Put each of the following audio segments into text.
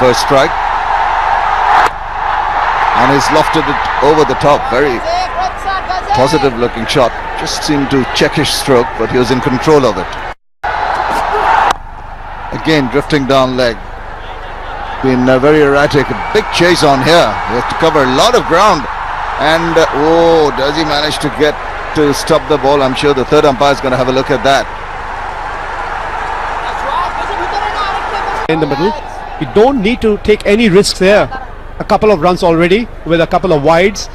first strike. And he's lofted it over the top. Very positive looking shot. Just seemed to check his stroke, but he was in control of it. Again drifting down leg. Been very erratic. A big chase on here. He has to cover a lot of ground. And does he manage to get to stop the ball? I'm sure the third umpire is going to have a look at that. In the middle, you don't need to take any risks there. A couple of runs already with a couple of wides.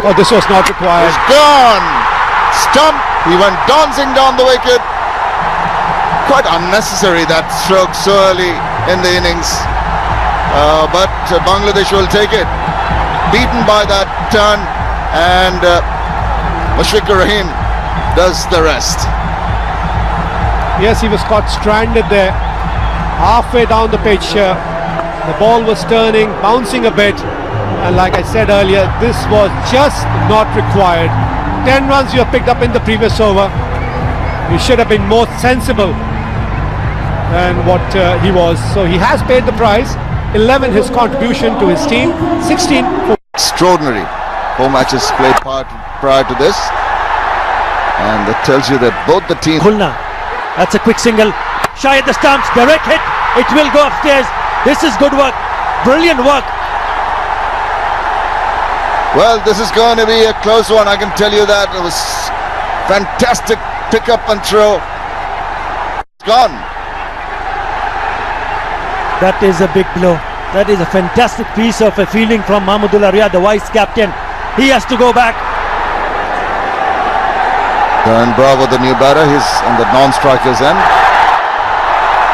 Oh, this was not required. It's gone! Stump! He went dancing down the wicket. Quite unnecessary that stroke so early in the innings. But Bangladesh will take it. Beaten by that turn, and Mushfiqur Rahim does the rest. Yes, he was caught stranded there. Halfway down the pitch, the ball was turning, bouncing a bit. And like I said earlier, this was just not required. 10 runs you have picked up in the previous over. You should have been more sensible than what he was. So he has paid the price. 11 his contribution to his team, 16 for extraordinary. 4 matches played prior to this, and that tells you that both the teams. Khulna, that's a quick single, shy at the stumps, direct hit, it will go upstairs. This is good work, brilliant work. Well, this is going to be a close one, I can tell you that. It was fantastic pick up and throw. It's gone. That is a big blow. That is a fantastic piece of a fielding from Mahmudullah Riyad, the vice captain. He has to go back. And Bravo, the new batter, he's on the non-striker's end.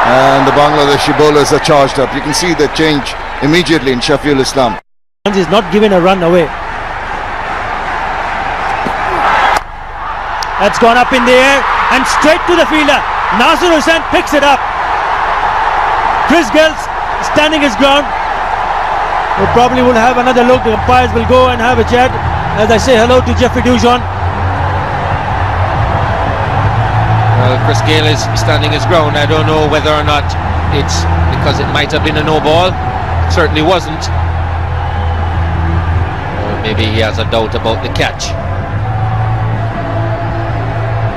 And the Bangladeshi bowlers are charged up. You can see the change immediately in Shafiul Islam. He's not given a run away. That's gone up in the air and straight to the fielder. Nasir Hussain picks it up. Chris Gales standing his ground. We probably will have another look. The umpires will go and have a chat as I say hello to Jeffrey Dujon. Well, Chris Gale is standing his ground. I don't know whether or not it's because it might have been a no ball. It certainly wasn't. Or maybe he has a doubt about the catch.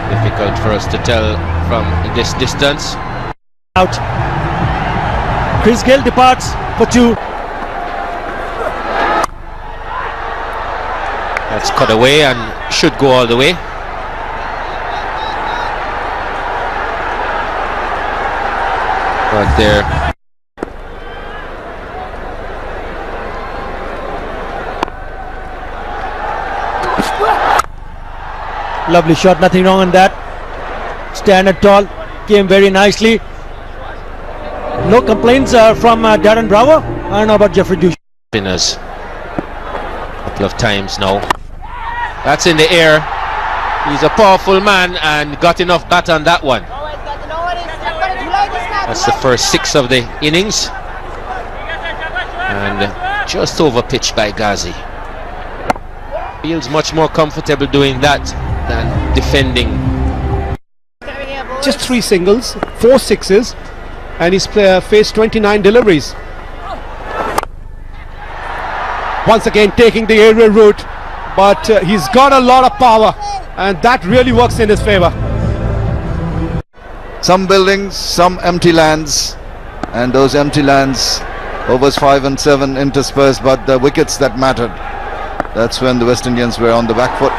Difficult for us to tell from this distance. Out. Chris Gale departs for 2. That's cut away and should go all the way. But there. Lovely shot, nothing wrong on that. Standard tall, came very nicely. No complaints from Darren Bravo. I don't know about Jeffrey Dush. Spinners a couple of times now. That's in the air. He's a powerful man and got enough bat on that one. That's the first 6 of the innings. And just over pitched by Ghazi. Feels much more comfortable doing that than defending. just 3 singles, 4 sixes, and he's faced 29 deliveries. Once again taking the aerial route, but he's got a lot of power, and that really works in his favor. Some buildings, some empty lands, and those empty lands, overs 5 and 7 interspersed, but the wickets that mattered. That's when the West Indians were on the back foot,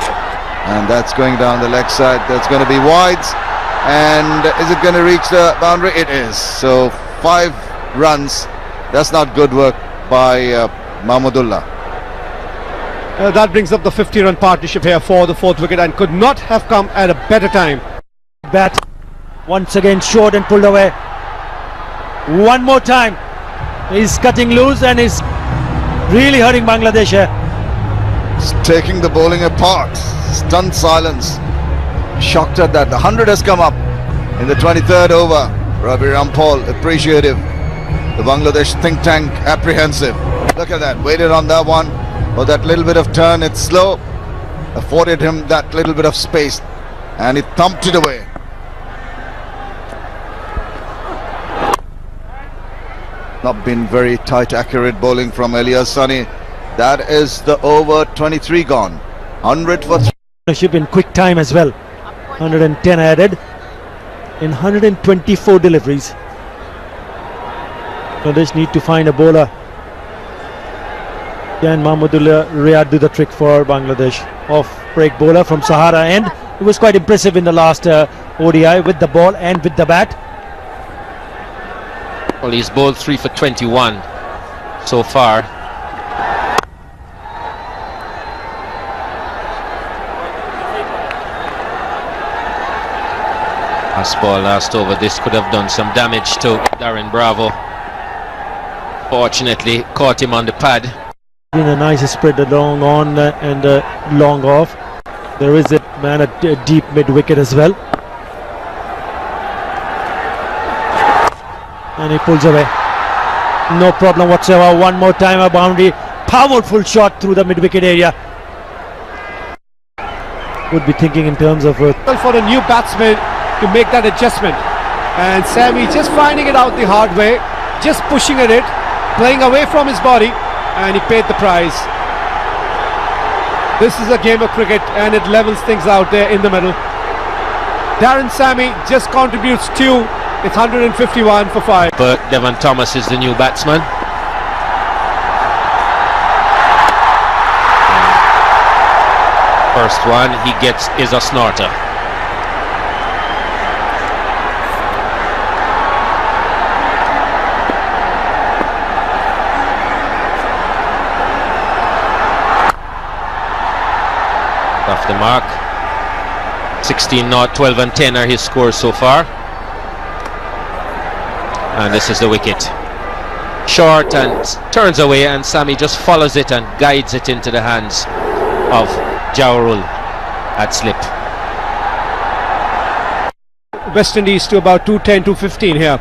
and that's going down the leg side. That's going to be wides, and is it going to reach the boundary? It is. So 5 runs. That's not good work by Mahmudullah. That brings up the 50-run partnership here for the 4th wicket, and could not have come at a better time. Bat once again short and pulled away. One more time. He's cutting loose and is really hurting Bangladesh here. He's taking the bowling apart. Stunned silence. Shocked at that. The 100 has come up in the 23rd over. Ravi Rampal appreciative. The Bangladesh think tank apprehensive. Look at that. Waited on that one. For that little bit of turn, it's slow. Afforded him that little bit of space, and he thumped it away. not been very tight, accurate bowling from Elias Sani. That is the over 23 gone. 100 for Partnership in quick time as well. 110 added in 124 deliveries. Bangladesh need to find a bowler. Can Mahmudullah Riyad do the trick for Bangladesh? Off break bowler from Sahara end. It was quite impressive in the last ODI with the ball and with the bat. Well, he's bowled 3 for 21 so far. Last ball, last over. This could have done some damage to Darren Bravo. Fortunately, caught him on the pad. Been a nice spread long on and long off. There is a man at deep mid wicket as well. And he pulls away. No problem whatsoever. One more time a boundary. Powerful shot through the mid wicket area. Would be thinking in terms of For a new batsman to make that adjustment, and Sammy just finding it out the hard way, just pushing at it, playing away from his body, and he paid the price. This is a game of cricket and it levels things out there in the middle. Darren Sammy just contributes 2. It's 151 for 5. But Devon Thomas is the new batsman. First one he gets is a snorter. Off the mark. 16 not 12 and 10 are his scores so far. And this is the wicket. Short and turns away, and Sammy just follows it and guides it into the hands of Jawarul at slip. West Indies to about 210, 215 here.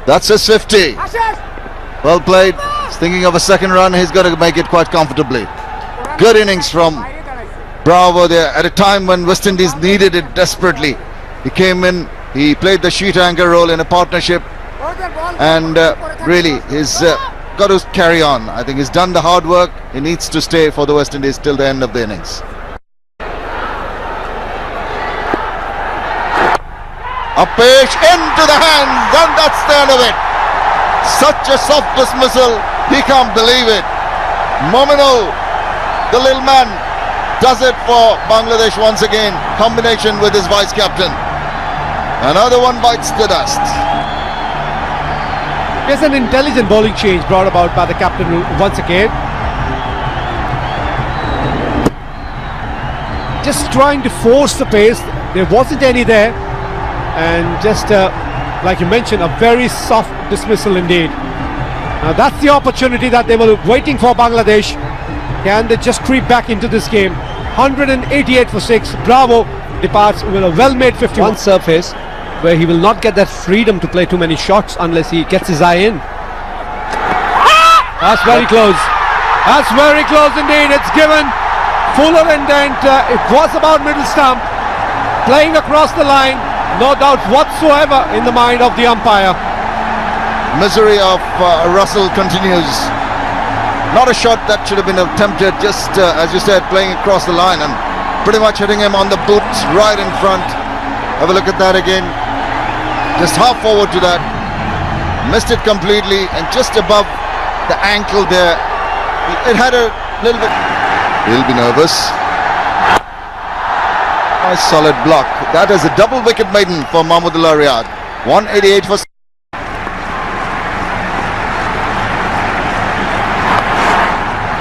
That's his 50. Well played. He's thinking of a second run. He's got to make it quite comfortably. Good innings from Bravo there at a time when West Indies needed it desperately. He came in, he played the sheet anchor role in a partnership, and really he's got to carry on. I think he's done the hard work. He needs to stay for the West Indies till the end of the innings. A pitch into the hands, and that's the end of it. Such a soft dismissal, he can't believe it. Momino, the little man, does it for Bangladesh once again. Combination with his vice captain. Another one bites the dust. There's an intelligent bowling change brought about by the captain once again. Just trying to force the pace. There wasn't any there. And just like you mentioned, a very soft dismissal indeed. Now that's the opportunity that they were waiting for Bangladesh. Can they just creep back into this game? 188 for 6. Bravo departs with a well-made 51 surface, where he will not get that freedom to play too many shots unless he gets his eye in. That's very close. That's very close indeed. It's given fuller indent. It was about middle stump. Playing across the line. No doubt whatsoever in the mind of the umpire. Misery of Russell continues. Not a shot that should have been attempted, just as you said, playing across the line and pretty much hitting him on the boots right in front. Have a look at that again. Just half forward to that. Missed it completely, and just above the ankle there. It had a little bit. He'll be nervous. Nice solid block. That is a double wicket maiden for Mahmudullah Riyad. 188 for.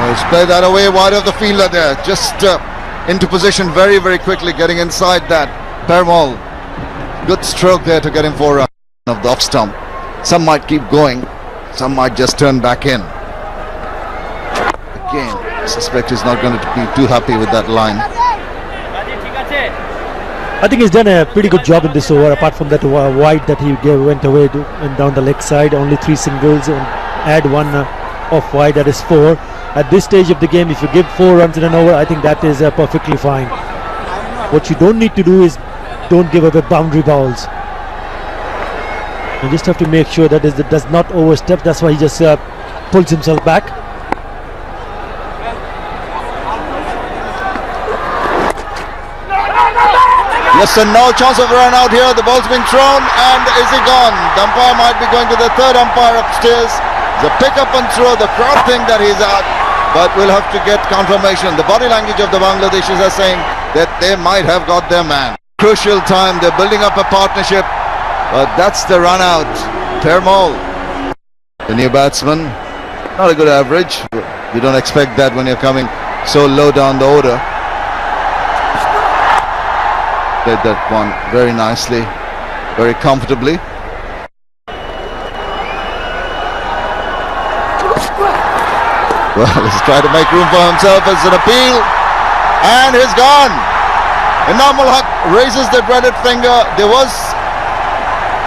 Let's play that away wide of the fielder there. Just into position very, very quickly, getting inside that. Permal. Good stroke there to get him for a of the off stump. Some might keep going, some might just turn back in. Again, I suspect he's not going to be too happy with that line. I think he's done a pretty good job in this over, apart from that wide that he went away and down the leg side. Only 3 singles and add 1 off wide, that is 4. At this stage of the game, if you give 4 runs in an over, I think that is perfectly fine. What you don't need to do is don't give away boundary balls. You just have to make sure that it does not overstep. That's why he just pulls himself back. Yes, and no chance of run out here. The ball's being thrown, and is he gone? The umpire might be going to the third umpire upstairs. The pick up and throw. The crowd think that he's out, but we'll have to get confirmation. The body language of the Bangladeshis are saying that they might have got their man. Crucial time. They're building up a partnership, but that's the run out. Termol, the new batsman, not a good average. You don't expect that when you're coming so low down the order. Played that one very nicely, very comfortably. Well, he's trying to make room for himself as an appeal, and he's gone. Inamul Haq raises the dreaded finger. There was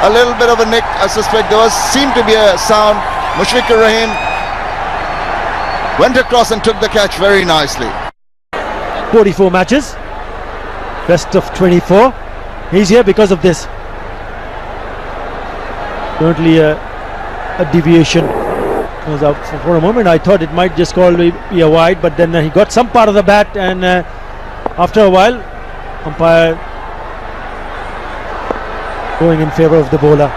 a little bit of a nick. I suspect there seemed to be a sound. Mushfiqur Rahim went across and took the catch very nicely. 44 matches. Best of 24. He's here because of this. Currently a deviation was out for a moment. I thought it might just be a wide, but then he got some part of the bat, and after a while, umpire going in favour of the bowler.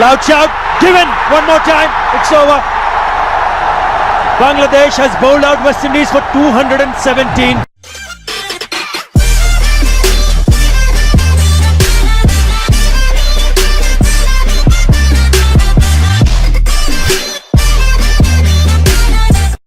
Loud shout given one more time. It's over. Bangladesh has bowled out West Indies for 217.